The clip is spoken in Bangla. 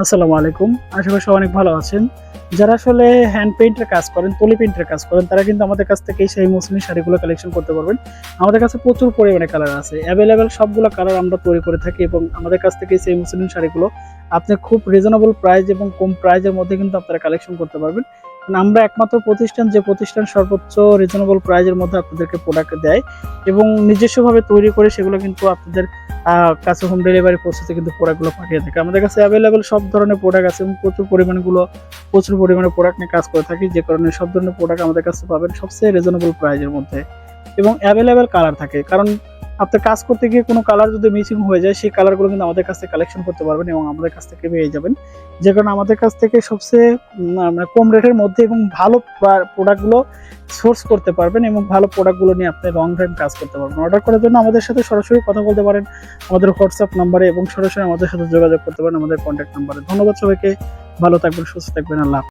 আসসালামু আলাইকুম। আশা করি সবাই অনেক ভালো আছেন। যারা আসলে হ্যান্ড পেইন্টের কাজ করেন, তুলি পেইন্টের কাজ করেন, তারা কিন্তু আমাদের কাছ থেকে সেই মৌসুমী শাড়িগুলো কালেকশন করতে পারবেন। আমাদের কাছে প্রচুর পরিমাণে কালার আছে। এভেইলেবল সবগুলো কালার আমরা তৈরি করে থাকি এবং আমাদের কাছ থেকে সেই মৌসুমী শাড়িগুলো আপনি খুব রিজনেবল প্রাইস এবং কম প্রাইসের মধ্যে কিন্তু আপনারা কালেকশন করতে পারবেন। কারণ আমরা একমাত্র প্রতিষ্ঠান যে প্রতিষ্ঠান সর্বোচ্চ রিজনেবল প্রাইসের মধ্যে আপনাদেরকে প্রোডাক্ট দেয় এবং নিজস্বভাবে তৈরি করে সেগুলো কিন্তু আপনাদের কাছে হোম ডেলিভারি প্রসেসে কিন্তু প্রোডাক্টগুলো পাঠিয়ে থাকে। আমাদের কাছে অ্যাভেলেবেল সব ধরনের প্রোডাক্ট আছে এবং প্রচুর পরিমাণে প্রোডাক্ট নিয়ে কাজ করে থাকি, যে কারণে সব ধরনের প্রোডাক্ট আমাদের কাছে পাবেন সবচেয়ে রিজনেবল প্রাইসের মধ্যে এবং অ্যাভেলেবেল কালার থাকে। কারণ আপনার কাজ করতে গিয়ে কোনো কালার যদি মিসিং হয়ে যায়, সেই কালারগুলো কিন্তু আমাদের কাছ থেকে কালেকশন করতে পারবেন এবং আমাদের কাছ থেকে পেয়ে যাবেন। যে কারণে আমাদের কাছ থেকে সবচেয়ে মানে কম রেটের মধ্যে এবং ভালো প্রোডাক্টগুলো সোর্স করতে পারবেন এবং ভালো প্রোডাক্টগুলো নিয়ে আপনি লং টাইম কাজ করতে পারবেন। অর্ডার করার জন্য আমাদের সাথে সরাসরি কথা বলতে পারেন আমাদের হোয়াটসঅ্যাপ নাম্বারে এবং সরাসরি আমাদের সাথে যোগাযোগ করতে পারেন আমাদের কন্ট্যাক্ট নাম্বারে। ধন্যবাদ সবাইকে, ভালো থাকবেন, সুস্থ থাকবেন, আল্লাহ।